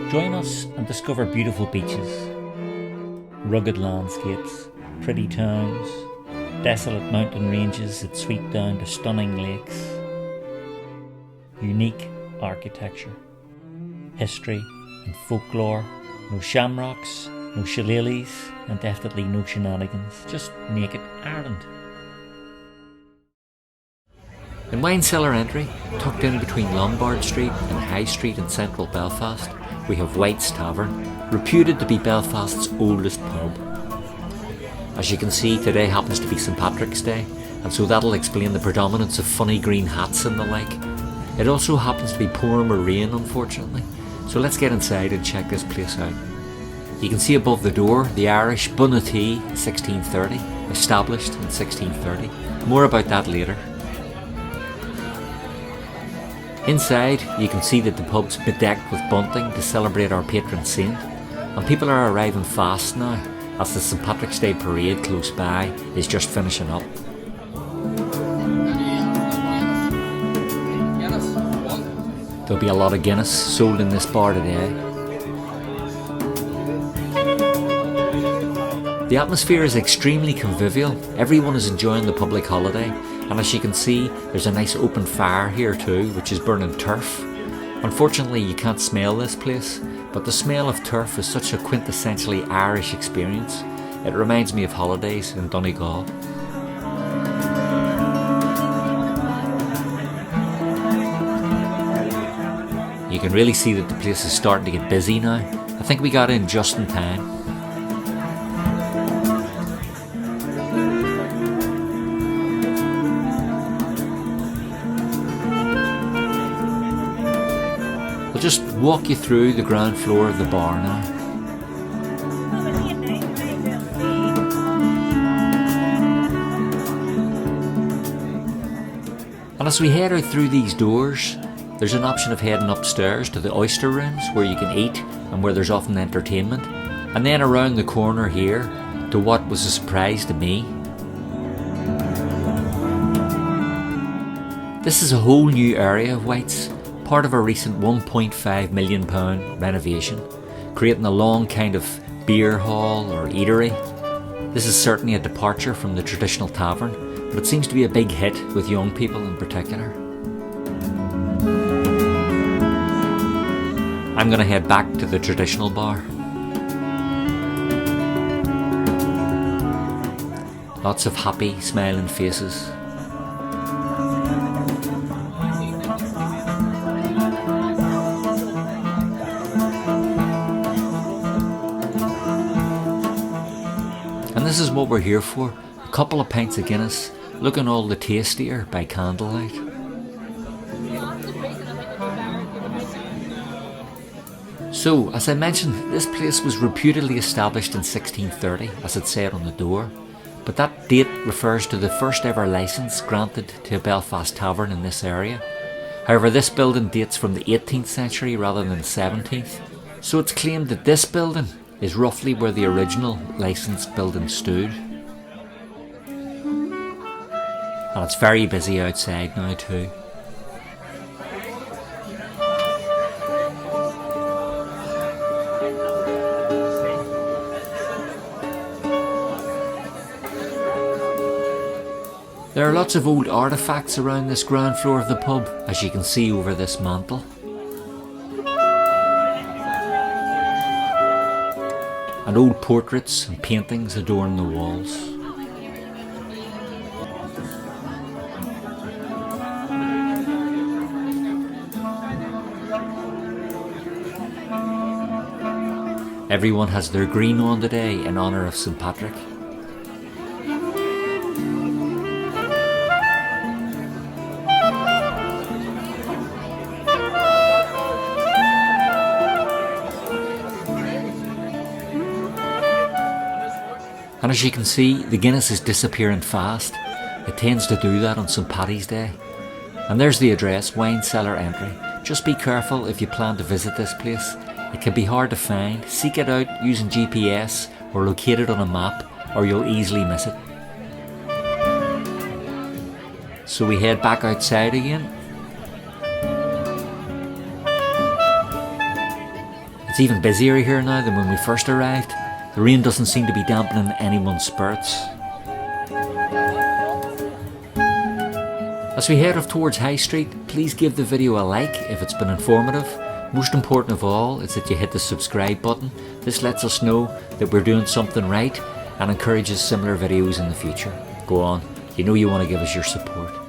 Join us and discover beautiful beaches, rugged landscapes, pretty towns, desolate mountain ranges that sweep down to stunning lakes, unique architecture, history and folklore, no shamrocks, no shillelaghs, and definitely no shenanigans, just naked Ireland. In Winecellar Entry, tucked in between Lombard Street and High Street in central Belfast, we have White's Tavern, reputed to be Belfast's oldest pub. As you can see, today happens to be Saint Patrick's Day, and so that'll explain the predominance of funny green hats and the like. It also happens to be pouring with rain, unfortunately, so let's get inside and check this place out. You can see above the door the Irish Bunaithe 1630, established in 1630. More about that later. Inside, you can see that the pub's bedecked with bunting to celebrate our patron saint, and people are arriving fast now, as the St Patrick's Day parade close by is just finishing up. There'll be a lot of Guinness sold in this bar today. The atmosphere is extremely convivial. Everyone is enjoying the public holiday, and as you can see, there's a nice open fire here too, which is burning turf. Unfortunately, you can't smell this place, but the smell of turf is such a quintessentially Irish experience. It reminds me of holidays in Donegal. You can really see that the place is starting to get busy now. I think we got in just in time. I'll just walk you through the ground floor of the bar now. And as we head out through these doors, there's an option of heading upstairs to the oyster rooms where you can eat and where there's often entertainment, and then around the corner here to what was a surprise to me. This is a whole new area of White's, part of a recent £1.5 million renovation, creating a long kind of beer hall or eatery. This is certainly a departure from the traditional tavern, but it seems to be a big hit with young people in particular. I'm going to head back to the traditional bar. Lots of happy, smiling faces. And this is what we're here for, a couple of pints of Guinness, looking all the tastier by candlelight. So, as I mentioned, this place was reputedly established in 1630, as it said on the door, but that date refers to the first ever licence granted to a Belfast tavern in this area. However, this building dates from the 18th century rather than the 17th, so it's claimed that this building is roughly where the original licensed building stood. And it's very busy outside now too. There are lots of old artefacts around this ground floor of the pub, as you can see over this mantle. And old portraits and paintings adorn the walls. Everyone has their green on today in honour of St Patrick. And as you can see, the Guinness is disappearing fast. It tends to do that on Saint Paddy's Day. And there's the address, Winecellar Entry. Just be careful if you plan to visit this place. It can be hard to find. Seek it out using GPS or locate it on a map, or you'll easily miss it. So we head back outside again. It's even busier here now than when we first arrived. The rain doesn't seem to be dampening anyone's spirits. As we head off towards High Street, please give the video a like if it's been informative. Most important of all is that you hit the subscribe button. This lets us know that we're doing something right and encourages similar videos in the future. Go on, you know you want to give us your support.